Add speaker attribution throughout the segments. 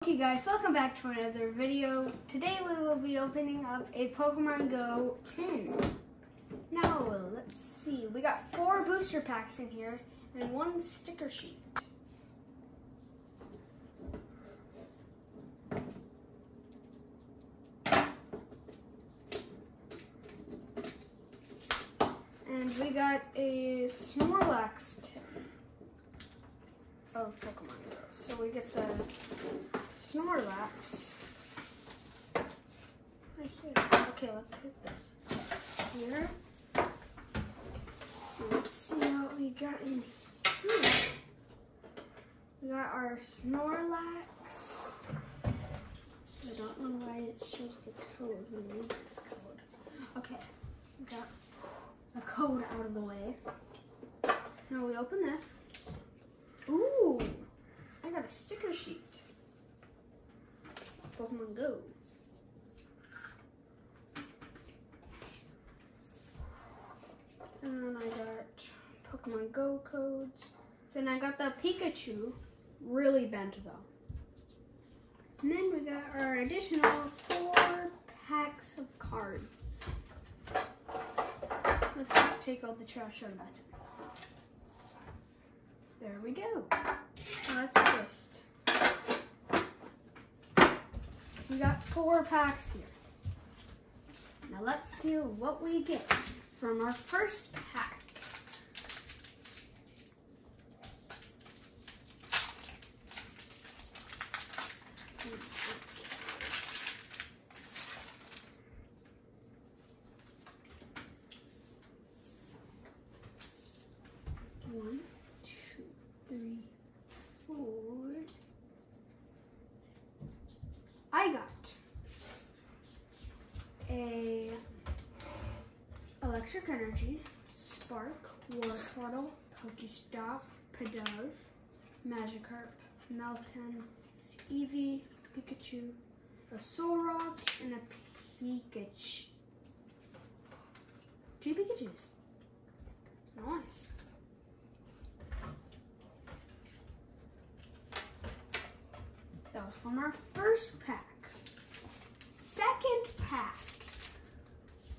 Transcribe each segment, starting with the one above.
Speaker 1: Okay guys, welcome back to another video. Today we will be opening up a Pokemon Go tin. Now, let's see. We got 4 booster packs in here and 1 sticker sheet. And we got a Snorlax tin of Pokemon Go. So we get the Snorlax right here. Okay, let's get this here. Let's see what we got in here. We got our Snorlax. I don't know why it shows the code. We need this code. Okay, we got the code out of the way. Now we open this. Ooh, I got a sticker sheet. Pokemon Go. And then I got Pokemon Go codes. Then I got the Pikachu, really bent though. And then we got our additional 4 packs of cards. Let's just take all the trash out of that. There we go. Let's just... We got 4 packs here. Now let's see what we get from our first pack. One, two, three, 4. I got a Electric Energy, Spark, Wartortle, Pokestop, Pidove, Magikarp, Meltan, Eevee, Pikachu, a Solrock, and a Pikachu. 2 Pikachus. Nice. That was from our first pack. Second pack.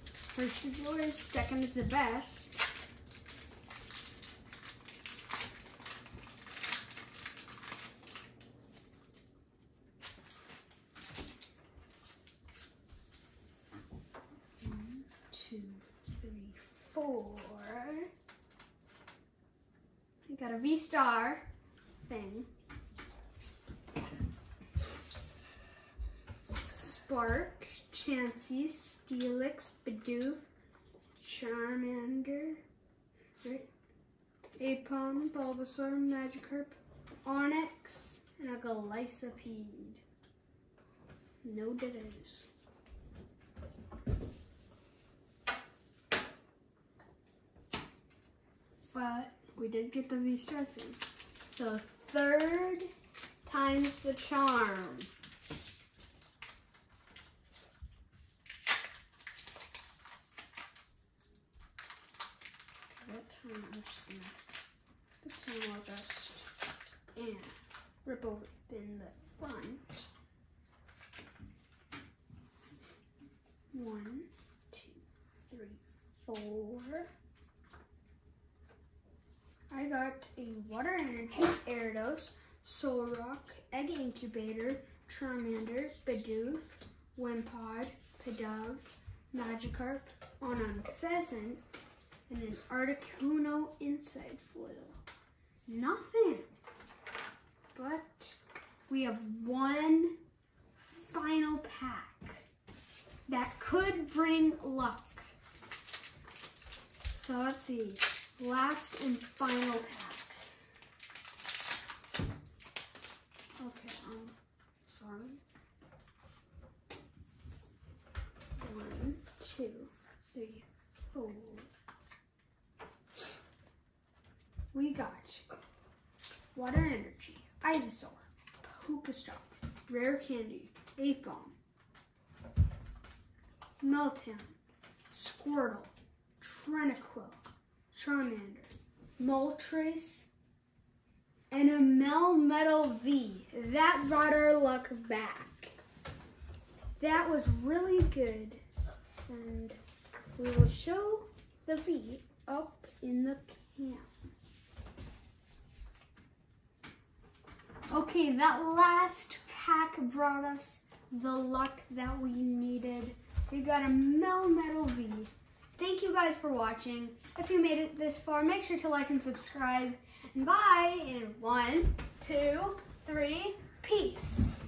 Speaker 1: First is yours, second is the best. One, 2, 3, 4. I got a V-Star thing. Spark, Chansey, Steelix, Bidoof, Charmander, right? Aipom, Bulbasaur, Magikarp, Onix, and a Golisopede. No dittos. But we did get the V-Star thing. So 3rd time's the charm. This one I'll just rip open the front. 1, 2, 3, 4. I got a Water Energy, Gyarados, Solrock, Egg Incubator, Charmander, Bidoof, Wimpod, Pidove, Magikarp, Pheasant, and an Articuno inside foil. Nothing. But we have 1 final pack that could bring luck. So let's see. Last and final pack. Okay, sorry. 1, 2, 3, 4. We got Water Energy, Ivysaur, Pokestop, Rare Candy, Aipom, Meltan, Squirtle, Trenequil, Charmander, Moltres, and a Melmetal V. That brought our luck back. That was really good. And we will show the V up in the cam. Okay, that last pack brought us the luck that we needed. We got a Melmetal V. Thank you guys for watching. If you made it this far, make sure to like and subscribe. And bye in 1, 2, 3, peace.